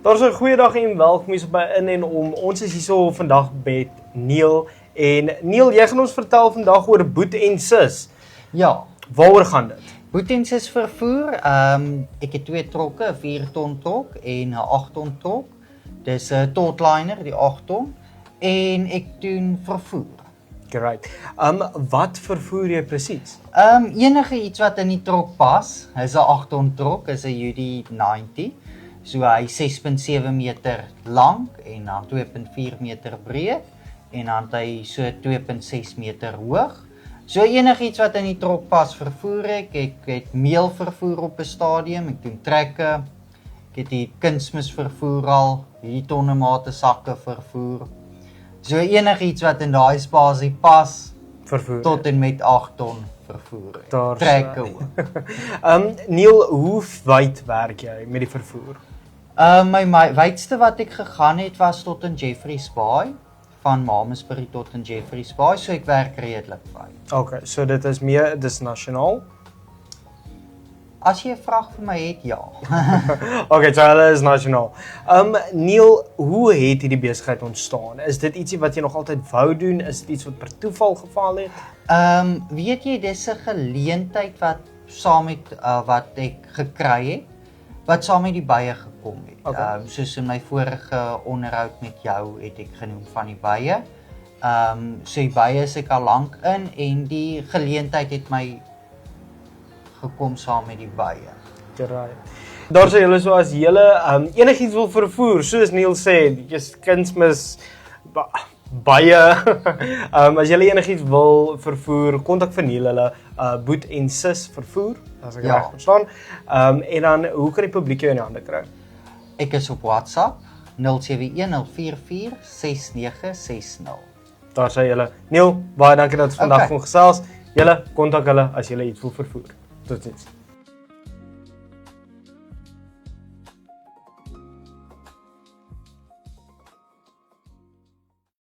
Daar is 'n goeiedag en welkom hier by In en Om. Ons is hierso vandag met Neil. En Neil, jy gaan ons vertel vandag oor Boet en Sis. Ja, Waaroor gaan dit? Boet en Sis vervoer. Ek het 2 trokke, 'n 4 ton trok en 'n 8 ton trok. Dis 'n totliner, die 8 ton. En ek doen vervoer. Great. Wat vervoer jy presies? Enige iets wat in die trok pas. Hy's 'n 8 ton trok, is 'n UD90. So hy 6.7 meter lank en dan 2.4 meter breed en dan hy so 2.6 meter hoog. So enigiets wat in die trok pas vervoer ek. Ek het meel vervoer op 'n stadium, ek doen trekke. Ek het die kunsmis vervoer al, hierdie tonnenmate sakke vervoer. So enigiets wat in daai spasie pas Vervoer. tot en met 8 ton vervoer. Daar Trekke so. ook. Neil, hoe wyd werk jy met die vervoer? My wydste wat ek gegaan het was tot in Jeffreys Bay, van Malmesbury tot in Jeffreys Bay, so ek werk redelik wyd. Okay, so dit is meer, dis nasionaal? As jy 'n vraag vir my het, ja. Okay, so hulle is nasionaal. Neil, hoe het hierdie besigheid ontstaan? Is dit ietsie wat jy nog altyd wou doen? Is dit iets wat per toeval geval het? Weet jy, dis 'n geleentheid wat saam met wat ek gekry het, wat saam met die bye gekom het. Okay. Soos in my vorige onderhoud met jou het ek genoem van die bye. So die bye is ek al lank in en die geleentheid het my gekom saam met die bye. Right. Daar sê julle so as julle enigiets wil vervoer, soos Neil sê, jy's kunsmis baie as julle enigiets wil vervoer, kontak vir Neil hulle Boet en Sis vervoer, as ek reg verstaan. En dan hoe kan die publiek jou in die hande kry? Ek is op WhatsApp 071046960. Daar sê julle. Neil, baie dankie dat ons vandag kon gesels. Julle kontak hulle as julle iets wil vervoer. Totsiens.